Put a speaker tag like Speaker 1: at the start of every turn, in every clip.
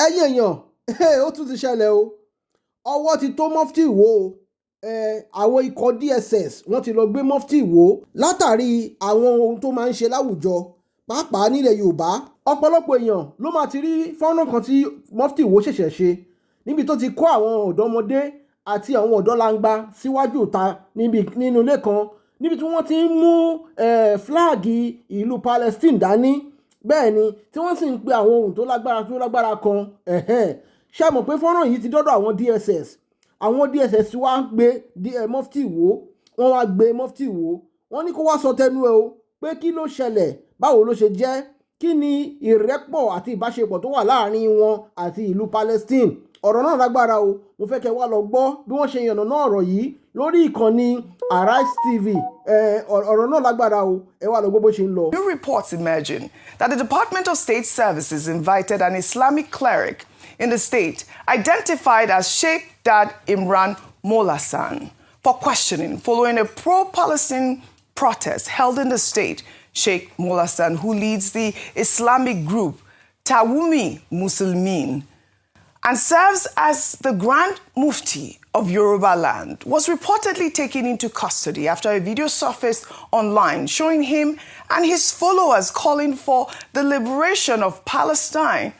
Speaker 1: ẹ̀yin èèyàn ó tún ti ṣẹlẹ̀ o ọwọ́ ti tó Mufti Iwo o àwọn ikọ̀ DSS wọ́n ti lọ gbé Mufti Iwo látàrí àwọn ohun tó máa ń ṣe láwùjọ pàápàá nílẹ̀ Yorùbá ọ̀pọ̀lọpọ̀ èèyàn ló máa ti rí fọ́nrán kan tí Mufti Iwo ṣẹ̀ṣẹ̀ ṣe níbi tó ti kó àwọn ọ̀dọ́mọdé àti àwọn ọ̀dọ́langba síwájú ìta nínú ilé kan níbi tí wọ́n ti ń mú fúláàgì ìlú Palestine dání bẹ́ẹ̀ ni tí wọ́n sì ń pe àwọn ohun tó lágbára kan ṣé mọ̀ pé fọ́nrán yìí ti dọ́dọ̀ àwọn DSS wá gbé Mufti Iwo wọ́n wá gbé Mufti Iwo wọ́n ní kó wá sọ tẹnu ẹ̀ o pé kí ló ṣẹlẹ̀ báwo ló ṣe jẹ́ kí ni ìrẹ́pọ̀ àti ìbáṣepọ̀ tó wà láàrin wọn àti ìlú Palestine ọ̀rọ̀ náà lágbára o mo fẹ́ kẹ́ wá lọ gbọ́ bí wọ́n ṣe yànnàná ọ̀rọ̀ yìí lórí ìkànnì Arise TV ọ̀rọ̀ náà lágbára o ẹ wá lọ gbọ́ bó ṣe ń lọ.
Speaker 2: New reports emerging that the Department of State Services invited an Islamic cleric in the state identified as Sheikh Dad Imran Molasan for questioning following a pro-Palestine protest held in the state. Sheikh Molasan, who leads the Islamic group Tawumi Muslimin and serves as the Grand Mufti of Yoruba land, was reportedly taken into custody after a video surfaced online showing him and his followers calling for the liberation of Palestine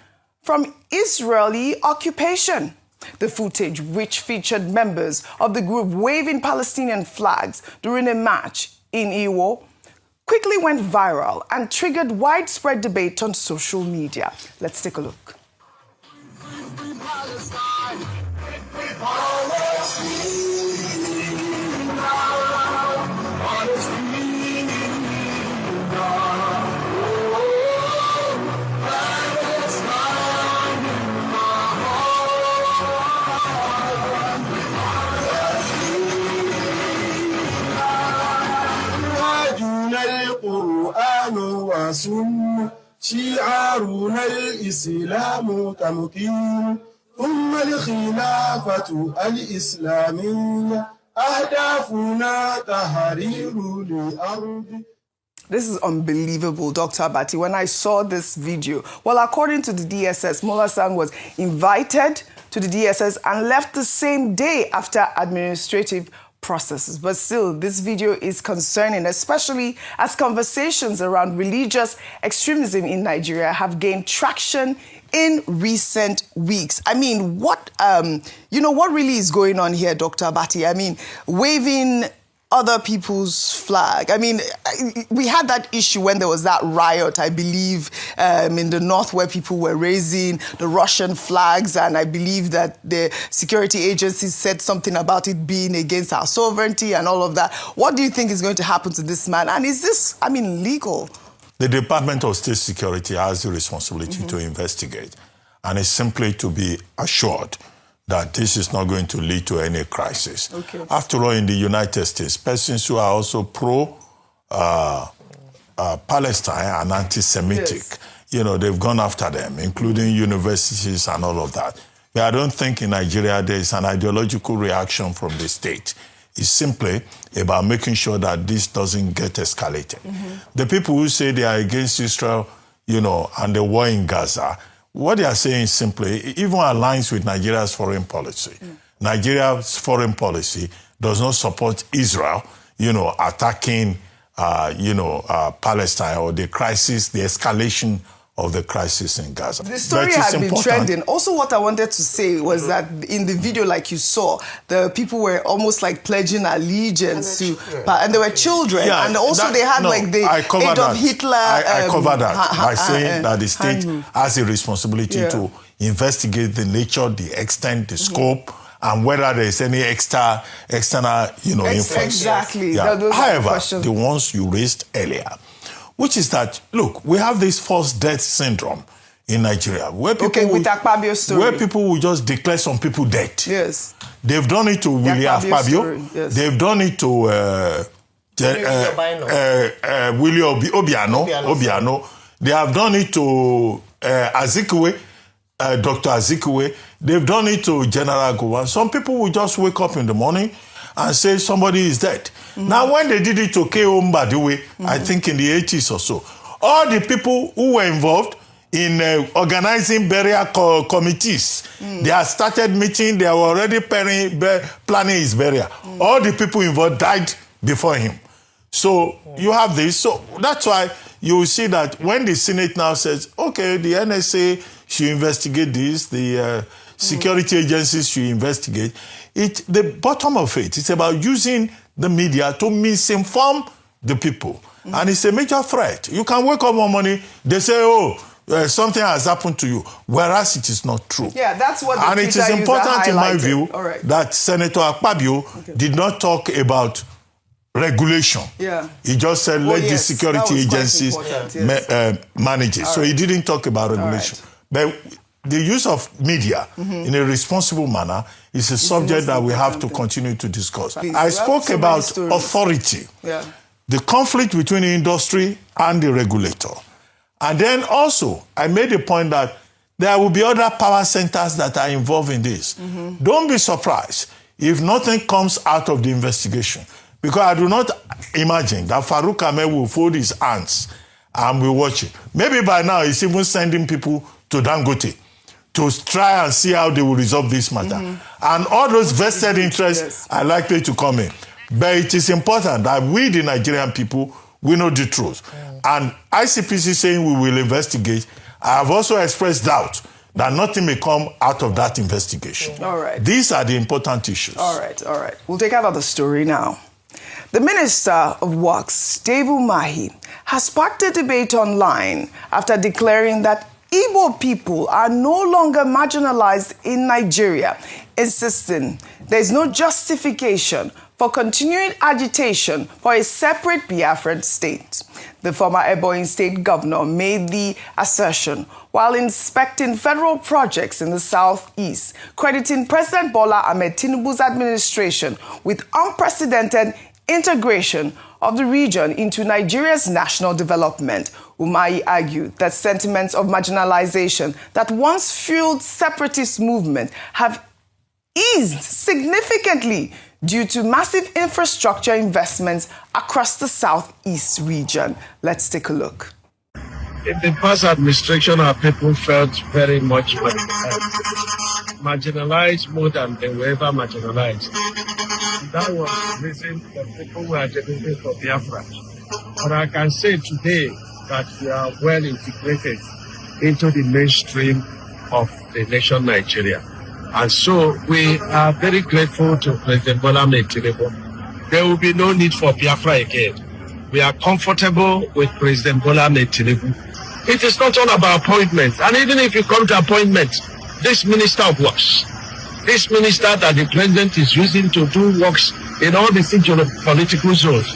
Speaker 2: from Israeli occupation. The footage, which featured members of the group waving Palestinian flags during a march in Iwo, quickly went viral and triggered widespread debate on social media. Let's take a look.
Speaker 3: القرآن وسنة شعارنا الإسلام تمكين ثم الخلافة الإسلامية أهدافنا تحرير الأرض.
Speaker 2: This is unbelievable, Dr. Abati. When I saw this video, well, according to the DSS, Molasan was invited to the DSS and left the same day after administrative processes. But still, this video is concerning, especially as conversations around religious extremism in Nigeria have gained traction in recent weeks. I mean, what really is going on here, Dr. Abati? I mean, waving other people's flag. I mean, we had that issue when there was that riot, I believe, in the north where people were raising the Russian flags, and I believe that the security agencies said something about it being against our sovereignty and all of that. What do you think is going to happen to this man? And is this, legal?
Speaker 4: The Department of State Security has the responsibility to investigate, and it's simply to be assured that this is not going to lead to any crisis.
Speaker 2: Okay.
Speaker 4: After all, in the United States, persons who are also pro-Palestine and anti-Semitic,
Speaker 2: yes,
Speaker 4: they've gone after them, including universities and all of that. But I don't think in Nigeria there is an ideological reaction from the state. It's simply about making sure that this doesn't get escalated. The people who say they are against Israel, and the war in Gaza, what they are saying simply even aligns with Nigeria's foreign policy. Nigeria's foreign policy does not support Israel, attacking, Palestine or the crisis, the escalation of the crisis in Gaza.
Speaker 2: The story had been trending. Also, what I wanted to say was that in the video, like you saw, the people were almost like pledging allegiance to, and there were children, and also they had the Adolf Hitler.
Speaker 4: I covered that by saying that the state has a responsibility to investigate the nature, the extent, the scope, and whether there is any external, influence.
Speaker 2: Exactly.
Speaker 4: Yeah. However, the ones you raised earlier, which is that, look, we have this false death syndrome in Nigeria, where people
Speaker 2: with Akpabio's story,
Speaker 4: where people will just declare some people dead.
Speaker 2: Yes.
Speaker 4: They've done it to Willie Akpabio. Yes. They've done it to Willie Obiano. They have done it to Azikiwe, Dr. Azikiwe. They've done it to General Gowon. Some people will just wake up in the morning and say somebody is dead. Now, when they did it to K.O. Mbadiwe, I think in the 80s or so, all the people who were involved in organizing burial committees. They have started meeting. They were already planning his burial. All the people involved died before him. So you have this. So that's why you will see that when the Senate now says, okay, the NSA should investigate this, the security agencies should investigate, the bottom of it, it's about using the media to misinform the people. And it's a major threat. You can wake up one morning, they say, oh, something has happened to you, whereas it is not true.
Speaker 2: Yeah, that's what the
Speaker 4: And it is important, in my view, that Senator Akpabio did not talk about regulation.
Speaker 2: Yeah.
Speaker 4: He just said, let the security agencies manage it. So he didn't talk about regulation. But the use of media in a responsible manner is a subject that we have to continue to discuss. I spoke about authority, the conflict between the industry and the regulator. And then also, I made a point that there will be other power centers that are involved in this. Don't be surprised if nothing comes out of the investigation. Because I do not imagine that Farouk Ahmed will fold his hands and will watch it. Maybe by now he's even sending people to Dangote to try and see how they will resolve this matter. And all those vested interests are likely to come in. But it is important that we, the Nigerian people, we know the truth. And ICPC saying we will investigate, I have also expressed doubt that nothing may come out of that investigation.
Speaker 2: All right.
Speaker 4: These are the important issues.
Speaker 2: All right. We'll take another story now. The Minister of Works, Dave Umahi, has sparked a debate online after declaring that Igbo people are no longer marginalized in Nigeria, insisting there is no justification for continuing agitation for a separate Biafran state. The former Ebonyi State governor made the assertion while inspecting federal projects in the southeast, crediting President Bola Ahmed Tinubu's administration with unprecedented integration of the region into Nigeria's national development. Umahi argued that sentiments of marginalization that once fueled separatist movement have eased significantly due to massive infrastructure investments across the southeast region. Let's take a look.
Speaker 5: In the past administration, our people felt very much marginalized more than they were ever marginalized. That was the reason that people were agitating for Biafra. But I can say today that we are well integrated into the mainstream of the nation Nigeria. And so we are very grateful to President Bola Ahmed Tinubu. There will be no need for Biafra again. We are comfortable with President Bola Ahmed Tinubu. It is not all about appointments. And even if you come to appointments, this Minister of Works, this minister that the president is using to do works in all the political zones,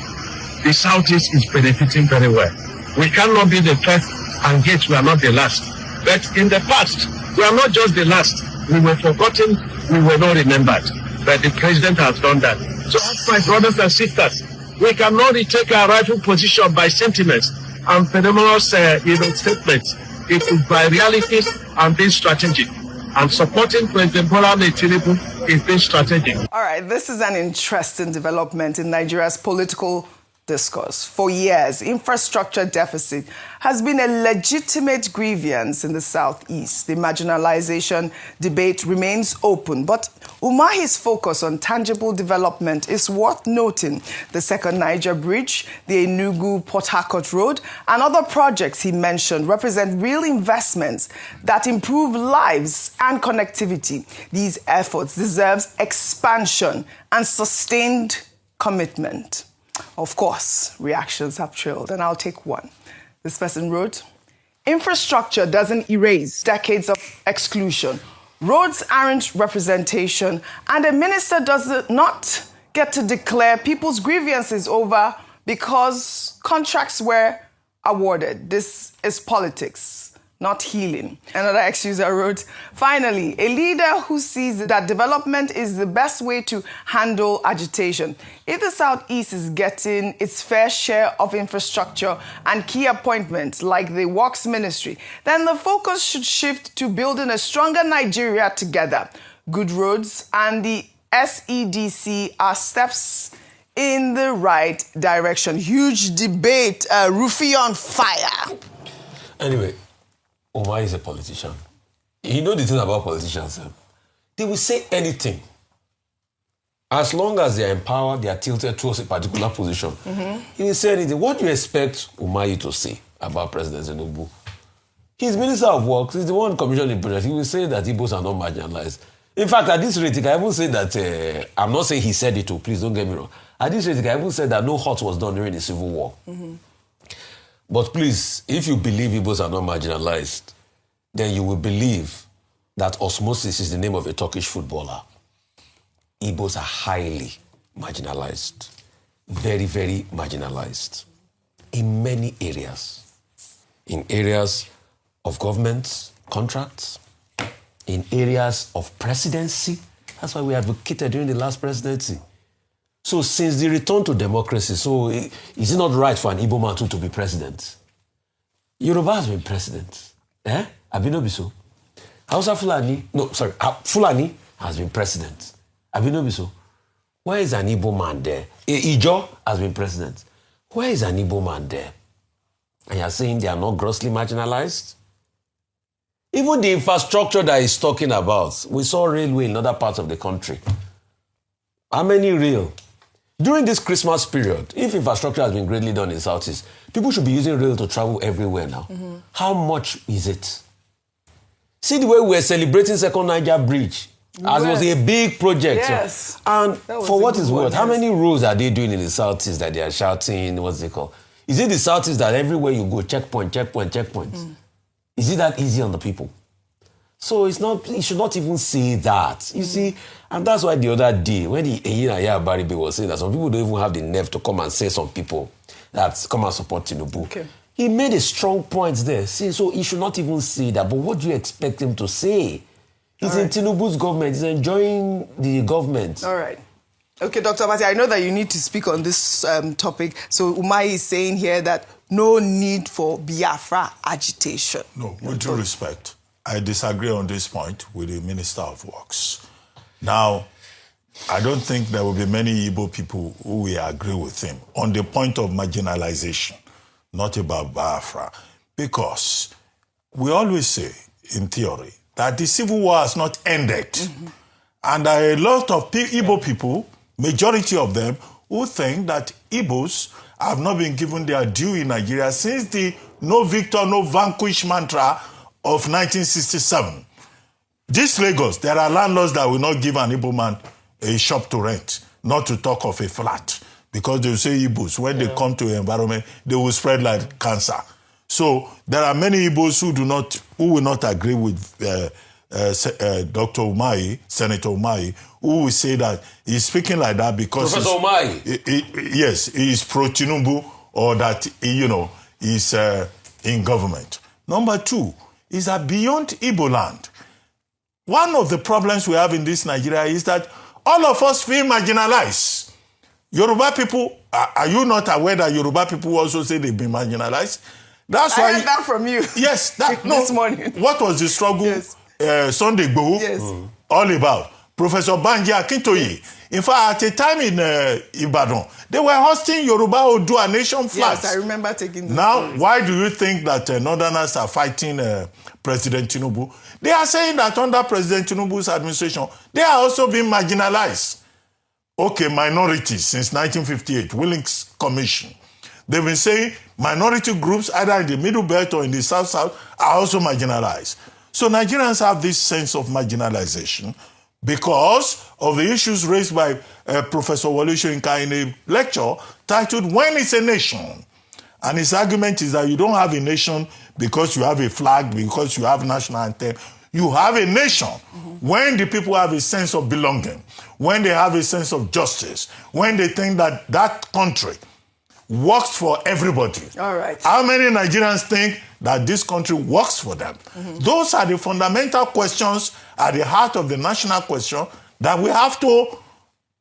Speaker 5: the Southeast is benefiting very well. We cannot be the first, and yet we are not the last. But in the past, we are not just the last. We were forgotten, we were not remembered. But the president has done that. So, my brothers and sisters, we cannot retake our rightful position by sentiments and phenomenal statements. It is by realities and being strategic. And supporting President Bola Ahmed Tinubu is being strategic.
Speaker 2: All right, this is an interesting development in Nigeria's political discourse. For years, infrastructure deficit has been a legitimate grievance in the southeast. The marginalization debate remains open, but Umahi's focus on tangible development is worth noting. The second Niger Bridge, the Enugu-Port Harcourt Road, and other projects he mentioned represent real investments that improve lives and connectivity. These efforts deserve expansion and sustained commitment. Of course, reactions have trailed, and I'll take one. This person wrote, infrastructure doesn't erase decades of exclusion. Roads aren't representation, and a minister does not get to declare people's grievances over because contracts were awarded. This is politics, not healing. Another ex-user wrote, finally, a leader who sees that development is the best way to handle agitation. If the Southeast is getting its fair share of infrastructure and key appointments like the Works Ministry, then the focus should shift to building a stronger Nigeria together. Good roads and the SEDC are steps in the right direction. Huge debate, Rufy on fire.
Speaker 6: Anyway, Omar is a politician. You know the thing about politicians, they will say anything. As long as they are empowered, they are tilted towards a particular position. He will say anything. What do you expect Umahi to say about President Tinubu? He's Minister of Works. He's the one commissioning the project. He will say that Igbos are not marginalized. In fact, at this rate, I even say that, I'm not saying he said it too, please don't get me wrong. At this rate, I even said that no hurt was done during the Civil War. But please, if you believe Igbos are not marginalized, then you will believe that osmosis is the name of a Turkish footballer. Igbos are highly marginalized. Very, very marginalized. In many areas. In areas of government contracts, in areas of presidency. That's why we advocated during the last presidency. So since the return to democracy, so is it not right for an Igbo man to be president? Yoruba has been president. Abino Biso. Hausa Fulani, Fulani has been president. Abino Biso. Where is an Igbo man there? Ijo has been president. Where is an Igbo man there? And you're saying they are not grossly marginalized? Even the infrastructure that he's talking about, we saw railway in other parts of the country. How many rail? During this Christmas period, if infrastructure has been greatly done in Southeast, people should be using rail to travel everywhere now. How much is it? See the way we're celebrating Second Niger Bridge, as it was a big project.
Speaker 2: Yes.
Speaker 6: And for what is worth, how many roads are they doing in the Southeast that they are shouting, what's it called? Is it the Southeast that everywhere you go, checkpoint? Is it that easy on the people? So it's not, you should not even say that. You see, and that's why the other day, when Ayelujara Baribe was saying that some people don't even have the nerve to come and say some people that come and support Tinubu.
Speaker 2: Okay.
Speaker 6: He made a strong point there. See, so he should not even say that. But what do you expect him to say? He's in Tinubu's government. He's enjoying the government.
Speaker 2: All right. Okay, Dr. Abati, I know that you need to speak on this topic. So Umahi is saying here that no need for Biafra agitation.
Speaker 4: No, with due respect, I disagree on this point with the Minister of Works. Now, I don't think there will be many Igbo people who will agree with him on the point of marginalization, not about Biafra, because we always say, in theory, that the Civil War has not ended. And there are a lot of Igbo people, majority of them, who think that Igbos have not been given their due in Nigeria since the no victor, no vanquish mantra of 1967. This Lagos, there are landlords that will not give an Igbo man a shop to rent, not to talk of a flat, because they will say Igbos, when they come to the environment, they will spread like cancer. So there are many Igbos who will not agree with Dr. Umahi, Senator Umahi, who will say that he's speaking like that because
Speaker 6: Professor Umahi.
Speaker 4: Yes, he is pro-Tinubu, or that he's in government. Number two is that beyond Igbo land, one of the problems we have in this Nigeria is that all of us feel marginalized. Yoruba people, are you not aware that Yoruba people also say they've been marginalized? That's why
Speaker 2: I heard that from you.
Speaker 4: Yes,
Speaker 2: this morning.
Speaker 4: What was the struggle Sunday Igboho all about? Professor Banji Akintoye. In fact, at a time in Ibadan, they were hosting Yoruba Odua nation flags.
Speaker 2: Yes, I remember taking them.
Speaker 4: Now, why do you think that Northerners are fighting President Tinubu? They are saying that under President Tinubu's administration, they are also being marginalized. Okay, minorities since 1958, Willings Commission. They've been saying minority groups, either in the Middle Belt or in the South-South, are also marginalized. So Nigerians have this sense of marginalization because of the issues raised by Professor Wole Soyinka in a lecture titled, When is a Nation? And his argument is that you don't have a nation because you have a flag, because you have national anthem. You have a nation when the people have a sense of belonging, when they have a sense of justice, when they think that that country works for everybody.
Speaker 2: All right.
Speaker 4: How many Nigerians think that this country works for them? Those are the fundamental questions at the heart of the national question that we have to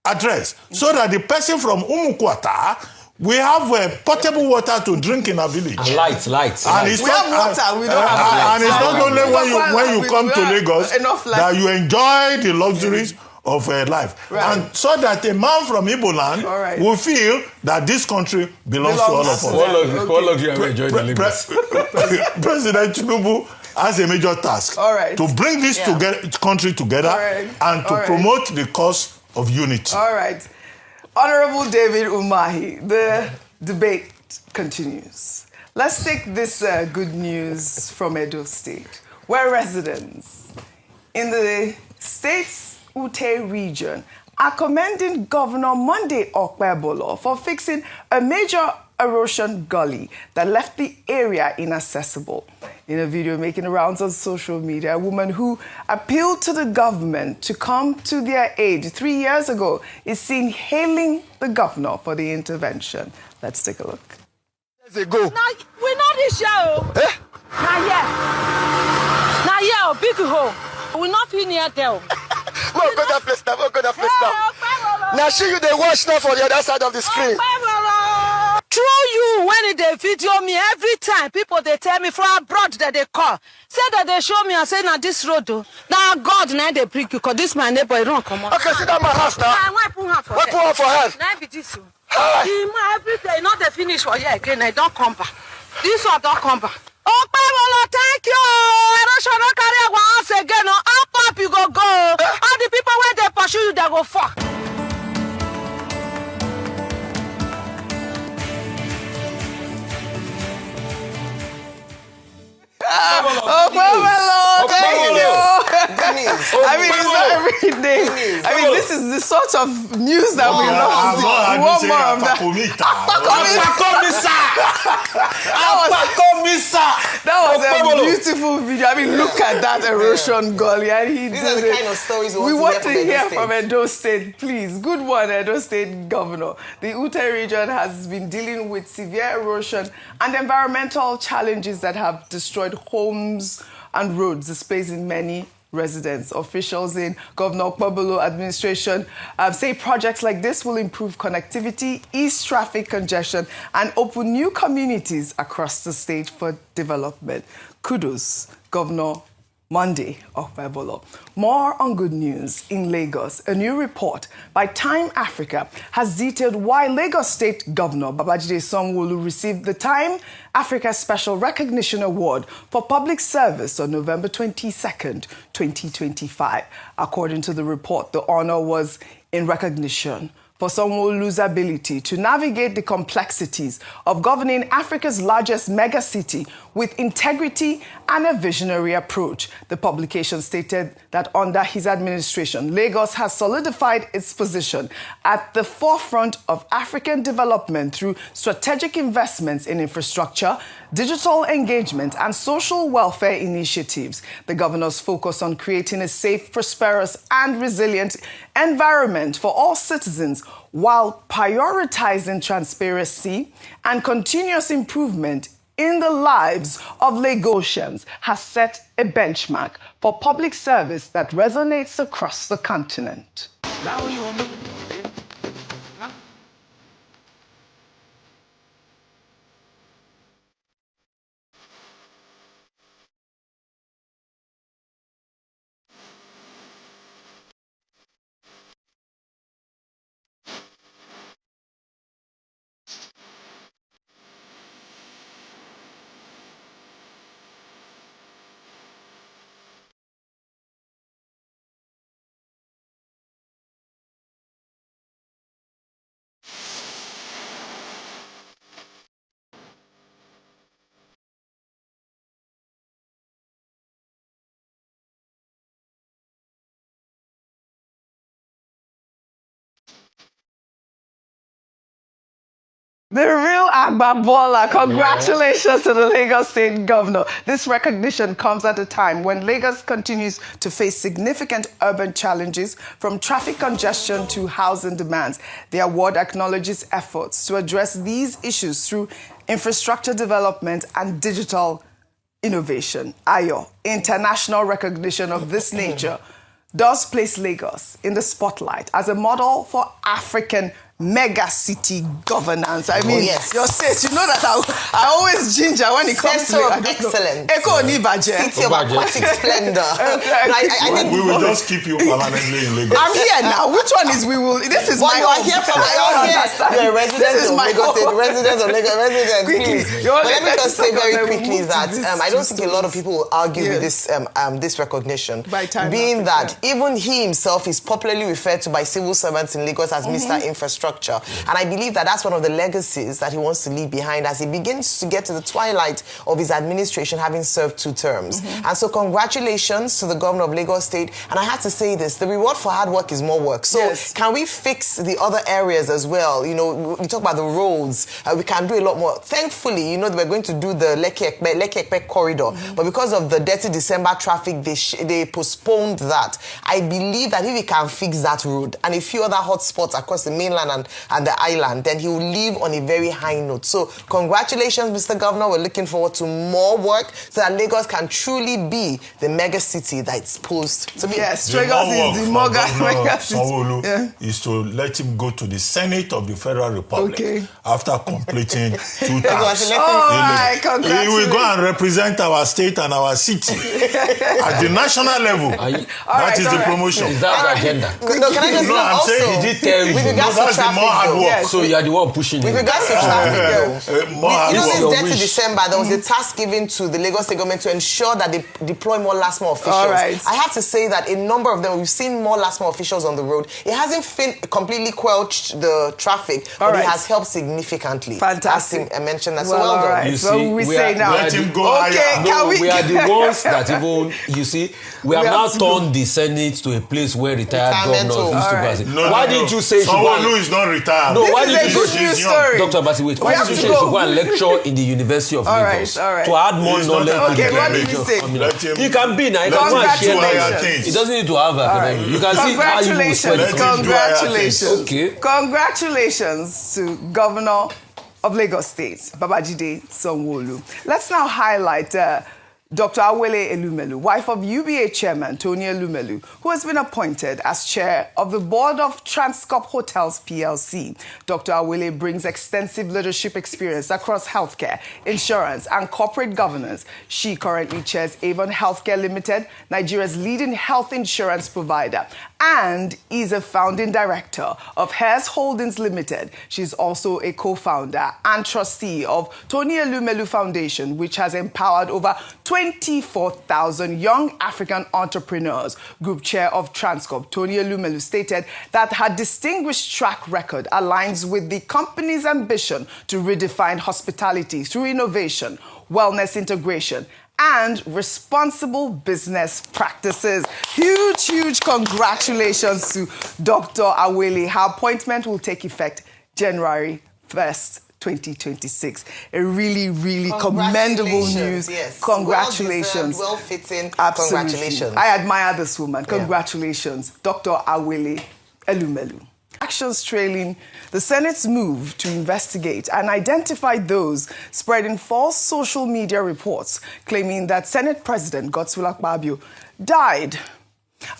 Speaker 4: address, so that the person from Umukwata, we have potable water to drink in our village.
Speaker 6: And lights.
Speaker 4: And it's
Speaker 2: we have water, we don't have lights.
Speaker 4: And it's not only when you come to Lagos that you enjoy the luxuries of life.
Speaker 2: Right.
Speaker 4: And so that a man from Igbo land will feel that this country belongs to all of us.
Speaker 6: What luxury have you enjoyed in Lagos?
Speaker 4: President Tinubu has a major task.
Speaker 2: All right.
Speaker 4: To bring this country together and to promote the cause of unity.
Speaker 2: All right. Honorable David Umahi, the debate continues. Let's take this good news from Edo State, where residents in the state's Ute region are commending Governor Monday Okpebolo for fixing a major erosion gully that left the area inaccessible. In a video making the rounds on social media, a woman who appealed to the government to come to their aid 3 years ago is seen hailing the governor for the intervention. Let's take a look.
Speaker 7: Years ago.
Speaker 8: Now, we know this show.
Speaker 7: Eh?
Speaker 8: Now, yeah, big hole. We not feel near there.
Speaker 7: We'll go that place now. We'll go that place now. Now, see you, they watch now for the other side of the screen.
Speaker 8: Through you, when they video me every time, people they tell me from abroad that they call. Say that they show me and say, now this road, now God, now they bring you, because this my neighbor, you don't come on.
Speaker 7: Okay, sit down my house now.
Speaker 8: Why put her for
Speaker 7: What put her for her?
Speaker 8: Now be this.
Speaker 7: Hi.
Speaker 8: Every day, not the finish for you again, I don't come back. This one don't come back. Oh, Pablo, thank you. I don't show no carry once again. Up, you go. All the people when they pursue you, they go fuck.
Speaker 2: I mean, it's not every day. I mean, this is the sort of news that we love. We want more of that. That was a beautiful video. I mean, look at that erosion gully. And he
Speaker 9: These
Speaker 2: did
Speaker 9: are the
Speaker 2: it.
Speaker 9: kind of stories
Speaker 2: We want to hear
Speaker 9: from
Speaker 2: from Edo State, please. Good one, Edo State Governor. The Ute region has been dealing with severe erosion and environmental challenges that have destroyed homes and roads, displacing many residents. Officials in Governor Okpebolo administration say projects like this will improve connectivity, ease traffic congestion, and open new communities across the state for development. Kudos, Governor Monday Okpebolo. More on good news in Lagos. A new report by Time Africa has detailed why Lagos State Governor Babajide Sanwo-Olu received the Time Africa Special Recognition Award for Public Service on November 22nd, 2025. According to the report, the honor was in recognition for Sanwo-Olu's ability to navigate the complexities of governing Africa's largest megacity with integrity and a visionary approach. The publication stated that under his administration, Lagos has solidified its position at the forefront of African development through strategic investments in infrastructure, digital engagement, and social welfare initiatives. The governor's focus on creating a safe, prosperous, and resilient environment for all citizens while prioritizing transparency and continuous improvement in the lives of Lagosians has set a benchmark for public service that resonates across the continent. The real Agbabola. Congratulations to the Lagos State Governor. This recognition comes at a time when Lagos continues to face significant urban challenges, from traffic congestion to housing demands. The award acknowledges efforts to address these issues through infrastructure development and digital innovation. Ayo, international recognition of this nature does place Lagos in the spotlight as a model for African mega city governance. I mean, your state, you know that I always ginger when it comes
Speaker 9: Center
Speaker 2: to
Speaker 9: of excellence.
Speaker 2: Eko Onibaje.
Speaker 9: City of aquatic splendor. I think
Speaker 4: we will just keep you permanently in Lagos.
Speaker 2: I'm here now. Which one is we will? This is my
Speaker 9: home. You're a resident of Lagos State, resident of Lagos, resident, please. But let me just say very quickly that I don't think a lot of people will argue with this recognition. Being that even he himself is popularly referred to by civil servants in Lagos as Mr. Infrastructure. And I believe that that's one of the legacies that he wants to leave behind as he begins to get to the twilight of his administration, having served 2 terms. And so congratulations to the governor of Lagos State. And I have to say this, the reward for hard work is more work. So can we fix the other areas as well? You know, we talk about the roads. We can do a lot more. Thankfully, you know, we're going to do the Lekki-Ekpe corridor. But because of the dirty December traffic, they postponed that. I believe that if we can fix that road and a few other hot spots across the mainland and the island, then he will leave on a very high note. So congratulations, Mr. Governor. We're looking forward to more work so that Lagos can truly be the mega city that it's supposed to be.
Speaker 2: Yes, Lagos is the mega city.
Speaker 4: Is to let him go to the Senate of the Federal Republic after completing 2 terms. He will go and represent our state and our city at the national level. That is the promotion.
Speaker 6: Is that the agenda?
Speaker 9: No, can I just say
Speaker 4: I'm
Speaker 9: also,
Speaker 4: saying he did tell you.
Speaker 9: That's the more hard work.
Speaker 6: So you are the one pushing it.
Speaker 9: With regards to traffic,
Speaker 4: more hard work.
Speaker 9: this dirty December, there was a task given to the Lagos State government to ensure that they deploy more last mile officials. I have to say that a number of them, we've seen more last mile officials on the road. It hasn't completely quelched the traffic, but it has helped significantly.
Speaker 2: Fantastic.
Speaker 9: As I mentioned that. So well done.
Speaker 6: You see,
Speaker 2: we say now.
Speaker 4: Let him go higher.
Speaker 6: We are the ones that even, you see, we have now turned the Senate to a place where retired governors used to go. Why didn't you say
Speaker 4: someone who is not retired?
Speaker 6: No, why did
Speaker 2: you say story?
Speaker 6: Dr. Basi, wait. Why did you say you should go and lecture in the University of Lagos to add more knowledge to the
Speaker 2: what did you say?
Speaker 6: He can be now. He can go and share knowledge. He doesn't need to have academic. You can see how you will spread it.
Speaker 2: Congratulations.
Speaker 6: Okay.
Speaker 2: Congratulations to Governor of Lagos State, Babajide Sanwo-Olu. Let's now highlight Dr. Awele Elumelu, wife of UBA chairman Tony Elumelu, who has been appointed as chair of the board of Transcorp Hotels PLC. Dr. Awele brings extensive leadership experience across healthcare, insurance, and corporate governance. She currently chairs Avon Healthcare Limited, Nigeria's leading health insurance provider, and is a founding director of Hairs Holdings Limited. She's also a co-founder and trustee of Tony Elumelu Foundation, which has empowered over 24,000 young African entrepreneurs. Group chair of Transcorp, Tony Elumelu, stated that her distinguished track record aligns with the company's ambition to redefine hospitality through innovation, wellness integration, and responsible business practices. Huge congratulations to Dr. Awele. Her appointment will take effect January 1st. 2026. A really commendable news.
Speaker 9: Yes.
Speaker 2: Congratulations.
Speaker 9: Well fitting.
Speaker 2: Absolutely.
Speaker 9: Congratulations.
Speaker 2: I admire this woman. Congratulations, Dr. Awele Elumelu. Actions trailing the Senate's move to investigate and identify those spreading false social media reports claiming that Senate President Godswill Akpabio died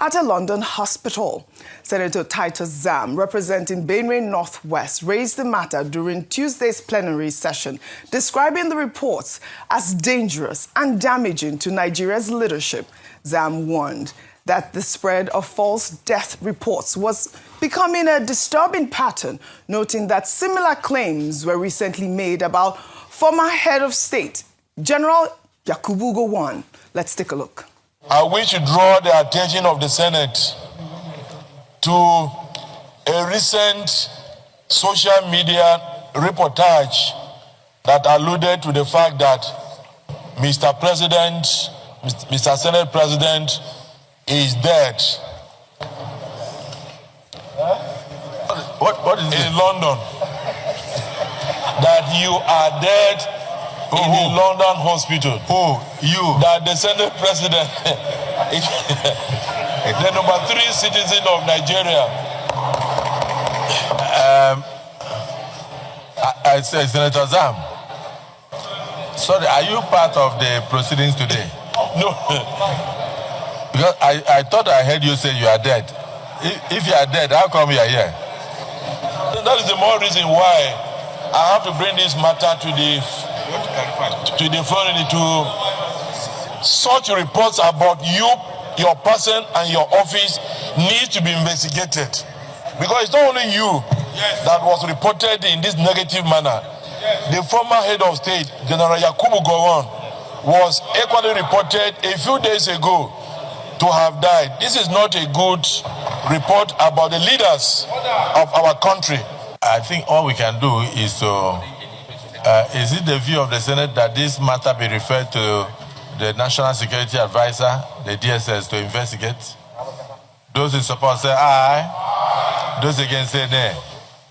Speaker 2: at a London hospital. Senator Titus Zam, representing Benue Northwest, raised the matter during Tuesday's plenary session, describing the reports as dangerous and damaging to Nigeria's leadership. Zam warned that the spread of false death reports was becoming a disturbing pattern, noting that similar claims were recently made about former head of state, General Yakubu Gowon. Let's take a look.
Speaker 10: I wish to draw the attention of the Senate to a recent social media reportage that alluded to the fact that Mr. Senate President is dead. What is in London? That you are dead in the London hospital. You? That the Senate President is the number 3 citizen of Nigeria. I say, Senator Zam, sorry, are you part of the proceedings today? No. Because I thought I heard you say you are dead. If you are dead, how come you are here? that is the more reason why I have to bring this matter to the floor to such reports about you, your person, and your office needs to be investigated. Because it's not only you that was reported in this negative manner. The former head of state, General Yakubu Gowon, was equally reported a few days ago to have died. This is not a good report about the leaders of our country. I think all we can do is to, is it the view of the Senate that this matter be referred to the National Security Advisor, the DSS, to investigate? Those in support say aye. Those against say nay.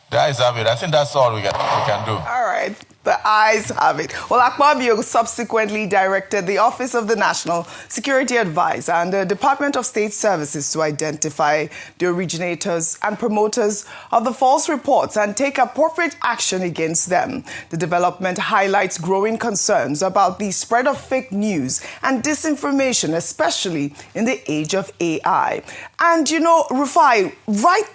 Speaker 10: The ayes have it. I think that's all we can do.
Speaker 2: All right. The ayes have it. Well, Akpabio subsequently directed the Office of the National Security Advisor and the Department of State Services to identify the originators and promoters of the false reports and take appropriate action against them. The development highlights growing concerns about the spread of fake news and disinformation, especially in the age of AI. And, you know, Rufai, right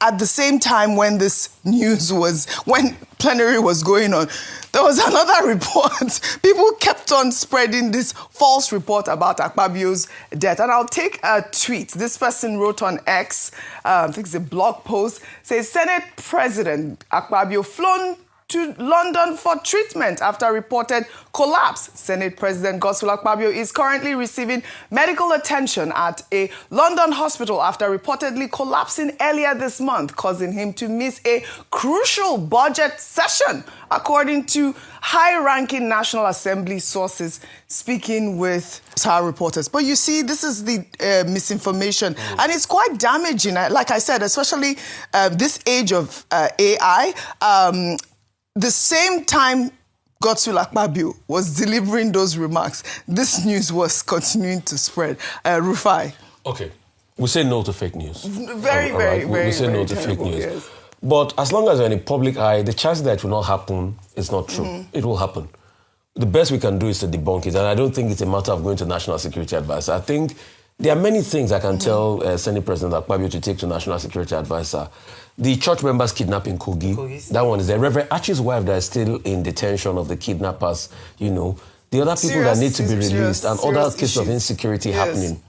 Speaker 2: at the same time when this news was, when plenary was going on, there was another report. People kept on spreading this false report about Akpabio's death. And I'll take a tweet. This person wrote on X, I think it's a blog post, says, Senate President Akpabio flown to London for treatment after reported collapse. Senate President Godswill Akpabio is currently receiving medical attention at a London hospital after reportedly collapsing earlier this month, causing him to miss a crucial budget session, according to high-ranking National Assembly sources speaking with our reporters. But you see, this is the misinformation, and it's quite damaging. Like I said, especially this age of AI, the same time Godswill Akpabio was delivering those remarks, this news was continuing to spread. Rufai.
Speaker 6: Okay. We say no to fake news.
Speaker 2: Very,
Speaker 6: we say no to fake news. Yes. But as long as you're in the public eye, the chance that it will not happen is not true. It will happen. The best we can do is to debunk it. And I don't think it's a matter of going to National Security Advisor. I think there are many things I can tell Senate President Akpabio to take to National Security Advisor. The church members kidnapping Kogi, that one is there. Reverend Archie's wife that is still in detention of the kidnappers, you know. The other people that need to be released and other cases of insecurity happening.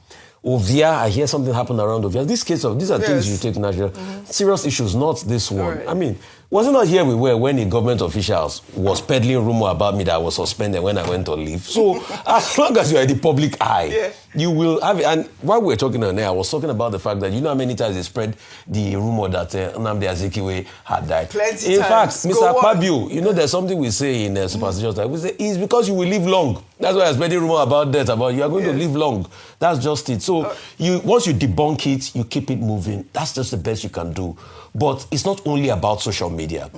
Speaker 6: Ovia, I hear something happen around Ovia. These are things you take to national. Serious issues, not this one. Right. I mean, wasn't not here we were when the government officials was peddling rumor about me that I was suspended when I went on leave. So as long as you are in the public eye, you will have it. And while we were talking on air, I was talking about the fact that you know how many times they spread the rumor that Nnamdi Azikiwe had died.
Speaker 2: Plenty
Speaker 6: in
Speaker 2: times.
Speaker 6: fact, Mr. Akpabio, you know there's something we say in superstitious time. We say it's because you will live long. That's why I spreading rumor about death, about you are going to live long. That's just it. So once you debunk it, you keep it moving. That's just the best you can do. But it's not only about social media.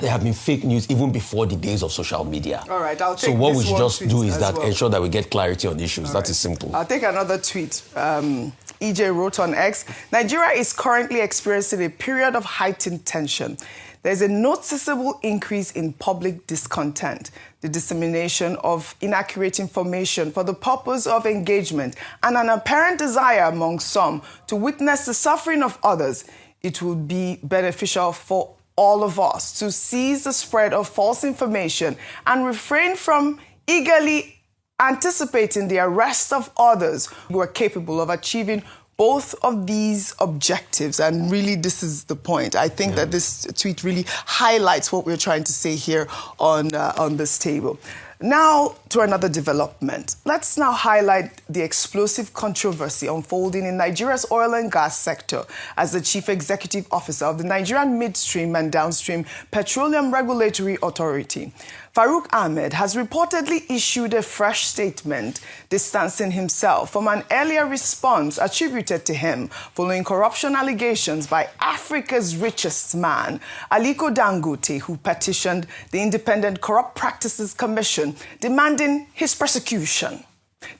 Speaker 6: There have been fake news even before the days of social media.
Speaker 2: All right, I'll take
Speaker 6: So what we should just do is
Speaker 2: that
Speaker 6: ensure that we get clarity on issues. That is simple.
Speaker 2: I'll take another tweet. EJ wrote on X, Nigeria is currently experiencing a period of heightened tension. There's a noticeable increase in public discontent, the dissemination of inaccurate information for the purpose of engagement, and an apparent desire among some to witness the suffering of others. It would be beneficial for all of us to seize the spread of false information and refrain from eagerly anticipating the arrest of others who are capable of achieving both of these objectives. And really, this is the point. I think that this tweet really highlights what we're trying to say here on this table. Now to another development. Let's now highlight the explosive controversy unfolding in Nigeria's oil and gas sector as the Chief Executive Officer of the Nigerian Midstream and Downstream Petroleum Regulatory Authority, Farouk Ahmed, has reportedly issued a fresh statement distancing himself from an earlier response attributed to him following corruption allegations by Africa's richest man, Aliko Dangote, who petitioned the Independent Corrupt Practices Commission demanding his prosecution.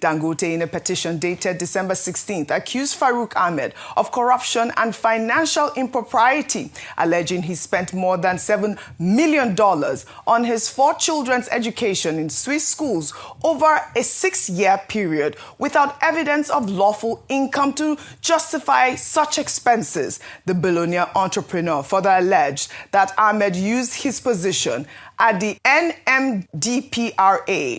Speaker 2: Dangote, in a petition dated December 16th, accused Farouk Ahmed of corruption and financial impropriety, alleging he spent more than $7 million on his 4 children's education in Swiss schools over a 6-year period without evidence of lawful income to justify such expenses. The billionaire entrepreneur further alleged that Ahmed used his position at the NMDPRA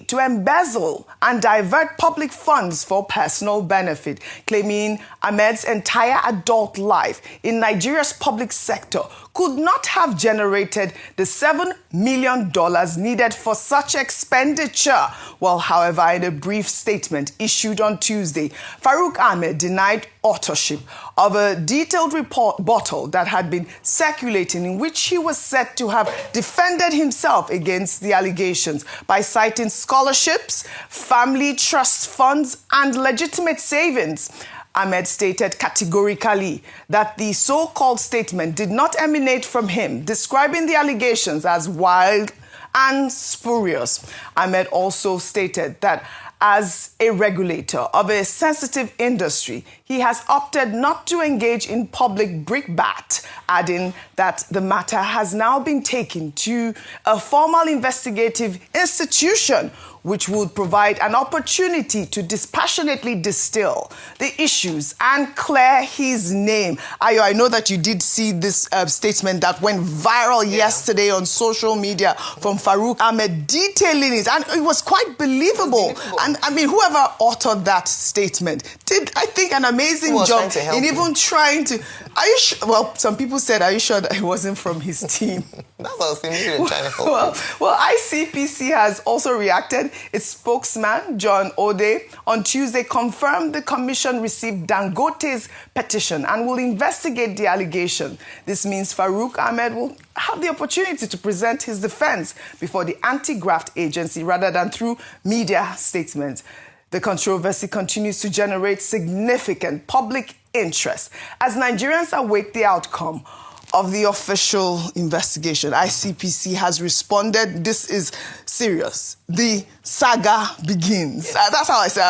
Speaker 2: to embezzle and divert public funds for personal benefit, claiming Ahmed's entire adult life in Nigeria's public sector could not have generated the $7 million needed for such expenditure. Well, however, in a brief statement issued on Tuesday, Farouk Ahmed denied authorship of a detailed report bottle that had been circulating in which he was said to have defended himself against the allegations by citing scholarships, family trust funds, and legitimate savings. Ahmed stated categorically that the so-called statement did not emanate from him, describing the allegations as wild and spurious. Ahmed also stated that as a regulator of a sensitive industry, he has opted not to engage in public brickbat, adding that the matter has now been taken to a formal investigative institution which would provide an opportunity to dispassionately distill the issues and clear his name. Ayo, I know that you did see this statement that went viral yesterday on social media from Farouk Ahmed detailing it, and it was quite believable. And I mean, whoever authored that statement did, I think, an amazing job in even trying to... Are you sure? Well, some people said, are you sure that it wasn't from his team?
Speaker 9: That's what I was thinking, trying to help.
Speaker 2: Well, ICPC has also reacted. Its spokesman, John Ode, on Tuesday confirmed the commission received Dangote's petition and will investigate the allegation. This means Farouk Ahmed will have the opportunity to present his defense before the anti-graft agency rather than through media statements. The controversy continues to generate significant public interest as Nigerians await the outcome of the official investigation. ICPC has responded. This is serious. The saga begins.
Speaker 9: Yes.
Speaker 2: That's how I say it.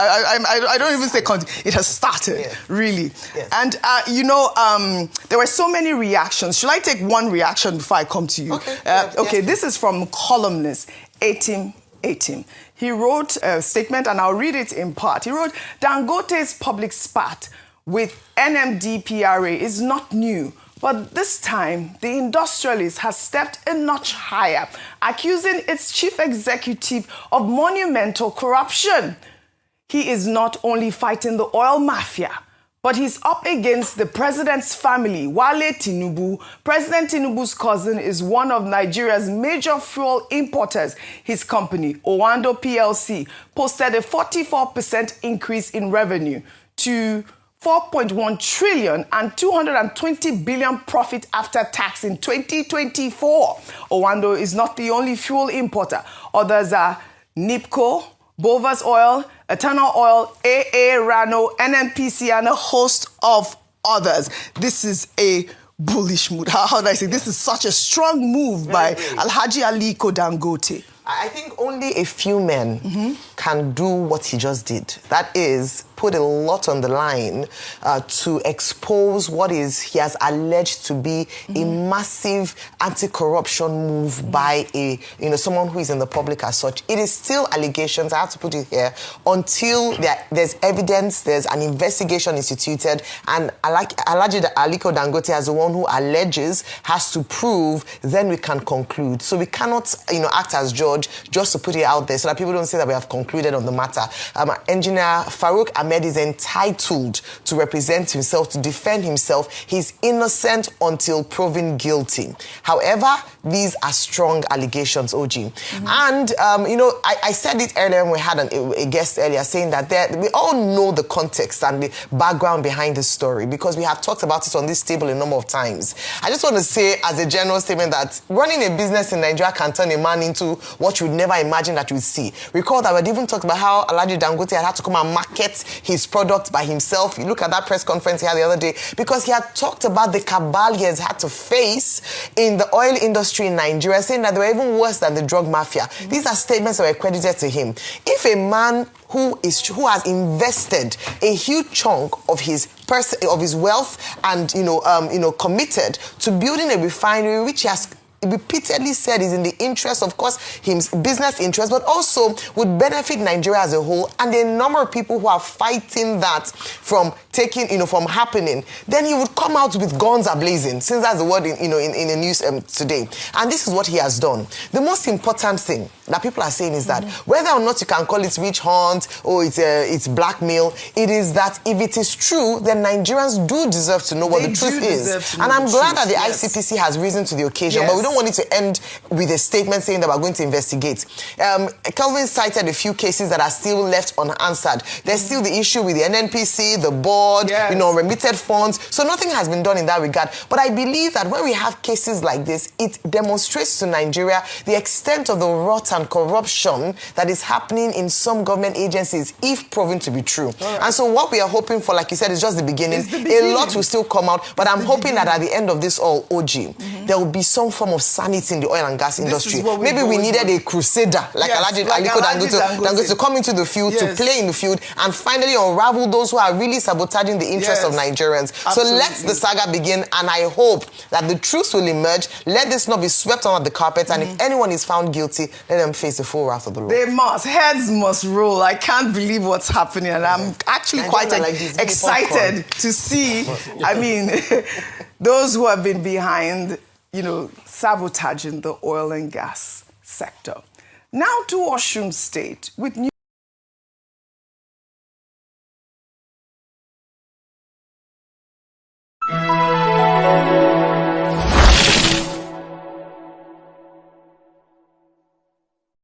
Speaker 2: I don't even say it has started, really.
Speaker 9: Yes.
Speaker 2: And, there were so many reactions. Should I take one reaction before I come to you?
Speaker 9: Okay.
Speaker 2: This is from columnist Atim. He wrote a statement, and I'll read it in part. He wrote, Dangote's public spat with NMDPRA is not new, but this time the industrialist has stepped a notch higher, accusing its chief executive of monumental corruption. He is not only fighting the oil mafia, but he's up against the president's family. Wale Tinubu, President Tinubu's cousin, is one of Nigeria's major fuel importers. His company, Awon Dss PLC, posted a 44% increase in revenue to 4.1 trillion and 220 billion profit after tax in 2024. Awon Dss is not the only fuel importer. Others are NIPCO, Bovas Oil, Eternal Oil, AA, Rano, NNPC, and a host of others. This is a bullish mood. How do I say? This is such a strong move by Alhaji Aliko Dangote.
Speaker 9: I think only a few men can do what he just did. That is, put a lot on the line to expose what he has alleged to be a massive anti-corruption move by someone who is in the public as such. It is still allegations, I have to put it here, until there's evidence, there's an investigation instituted, and Alhaji Aliko Dangote, as the one who alleges, has to prove, then we can conclude. So we cannot, act as judge just to put it out there so that people don't say that we have concluded on the matter. Engineer Farouk Ahmed is entitled to represent himself, to defend himself. He's innocent until proven guilty. However, these are strong allegations, OG. And, I said it earlier when we had a guest earlier saying that we all know the context and the background behind this story because we have talked about it on this table a number of times. I just want to say as a general statement that running a business in Nigeria can turn a man into what you would never imagine that you would see. Recall that we had even talked about how Alhaji Dangote had to come and market his product by himself. You look at that press conference he had the other day, because he had talked about the cabal he has had to face in the oil industry in Nigeria, saying that they were even worse than the drug mafia. These are statements that were credited to him. If a man who has invested a huge chunk of his wealth and committed to building a refinery which he has repeatedly said is in the interest, of course, his business interest, but also would benefit Nigeria as a whole, and a number of people who are fighting that from happening, then he would come out with guns a-blazing, since that's the word in the news today. And this is what he has done. The most important thing that people are saying is that whether or not you can call it witch hunt or it's blackmail, it is that if it is true, then Nigerians do deserve to know what the truth is. And I'm glad that the ICPC has risen to the occasion, but we don't want it to end with a statement saying that we're going to investigate. Kelvin cited a few cases that are still left unanswered. There's still the issue with the NNPC, the board, remitted funds. So nothing has been done in that regard. But I believe that when we have cases like this, it demonstrates to Nigeria the extent of the rot and corruption that is happening in some government agencies, if proven to be true. Right. And so what we are hoping for, like you said, is just the beginning. A lot will still come out, but I'm hoping that at the end of this all, OG, there will be some form of sanity in the oil and gas industry. Maybe we needed a crusader, like Alhaji Dangote, to come into the field, to play in the field, and finally unravel those who are really sabotaging the interests of Nigerians. Absolutely. So let the saga begin, and I hope that the truth will emerge. Let this not be swept under the carpet, and if anyone is found guilty, let them face the full wrath of the law. They must. Heads must roll. I can't believe what's happening, and I'm actually quite excited to see, those who have been behind, sabotaging the oil and gas sector. Now to Osun State with new